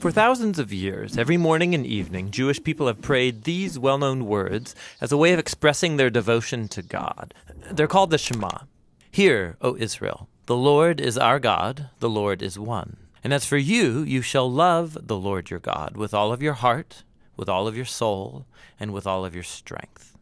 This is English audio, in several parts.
For thousands of years, every morning and evening, Jewish people have prayed these well-known words as a way of expressing their devotion to God. They're called the Shema. Hear, O Israel, the Lord is our God, the Lord is one. And as for you, you shall love the Lord your God with all of your heart, with all of your soul, and with all of your strength.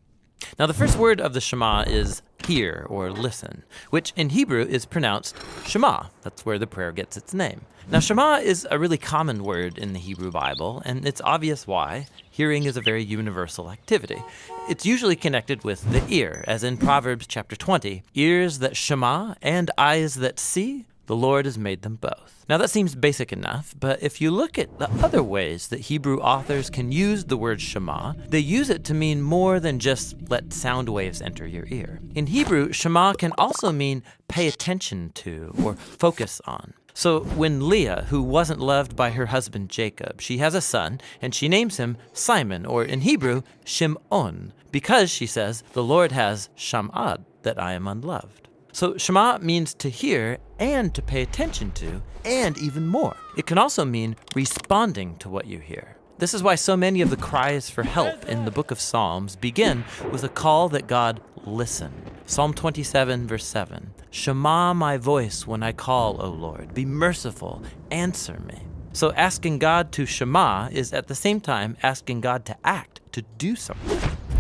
Now, the first word of the Shema is hear or listen, which in Hebrew is pronounced Shema. That's where the prayer gets its name. Now, Shema is a really common word in the Hebrew Bible, and it's obvious why. Hearing is a very universal activity. It's usually connected with the ear, as in Proverbs chapter 20, ears that shema and eyes that see, the Lord has made them both. Now that seems basic enough, but if you look at the other ways that Hebrew authors can use the word Shema, they use it to mean more than just let sound waves enter your ear. In Hebrew, Shema can also mean pay attention to or focus on. So when Leah, who wasn't loved by her husband Jacob, she has a son, and she names him Simon, or in Hebrew, Shim'on, because, she says, the Lord has sham'ad, that I am unloved. So Shema means to hear and to pay attention to, and even more. It can also mean responding to what you hear. This is why so many of the cries for help in the book of Psalms begin with a call that God listen. Psalm 27, verse 7, Shema my voice when I call, O Lord. Be merciful, answer me. So asking God to Shema is at the same time asking God to act, to do something.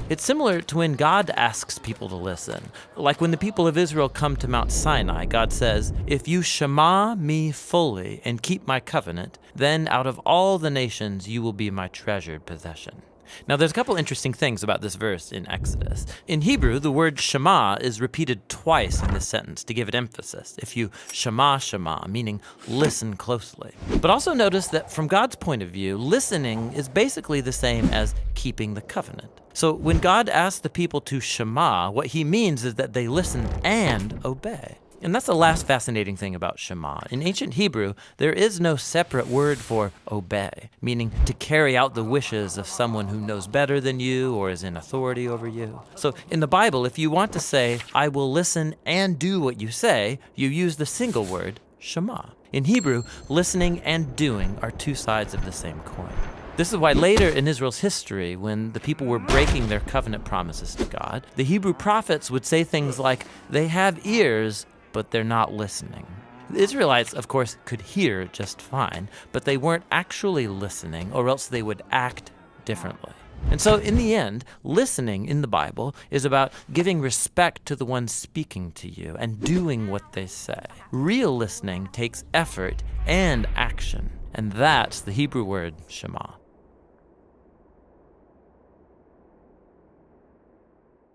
It's similar to when God asks people to listen. Like when the people of Israel come to Mount Sinai, God says, if you shema me fully and keep my covenant, then out of all the nations you will be my treasured possession. Now there's a couple interesting things about this verse in Exodus. In Hebrew, the word shema is repeated twice in this sentence to give it emphasis. If you shema, meaning listen closely. But also notice that from God's point of view, listening is basically the same as keeping the covenant. So when God asks the people to shema, what he means is that they listen and obey. And that's the last fascinating thing about Shema. In ancient Hebrew, there is no separate word for obey, meaning to carry out the wishes of someone who knows better than you or is in authority over you. So in the Bible, if you want to say, I will listen and do what you say, you use the single word, Shema. In Hebrew, listening and doing are two sides of the same coin. This is why later in Israel's history, when the people were breaking their covenant promises to God, the Hebrew prophets would say things like, they have ears, but they're not listening. The Israelites, of course, could hear just fine, but they weren't actually listening, or else they would act differently. And so in the end, listening in the Bible is about giving respect to the one speaking to you and doing what they say. Real listening takes effort and action, and that's the Hebrew word Shema.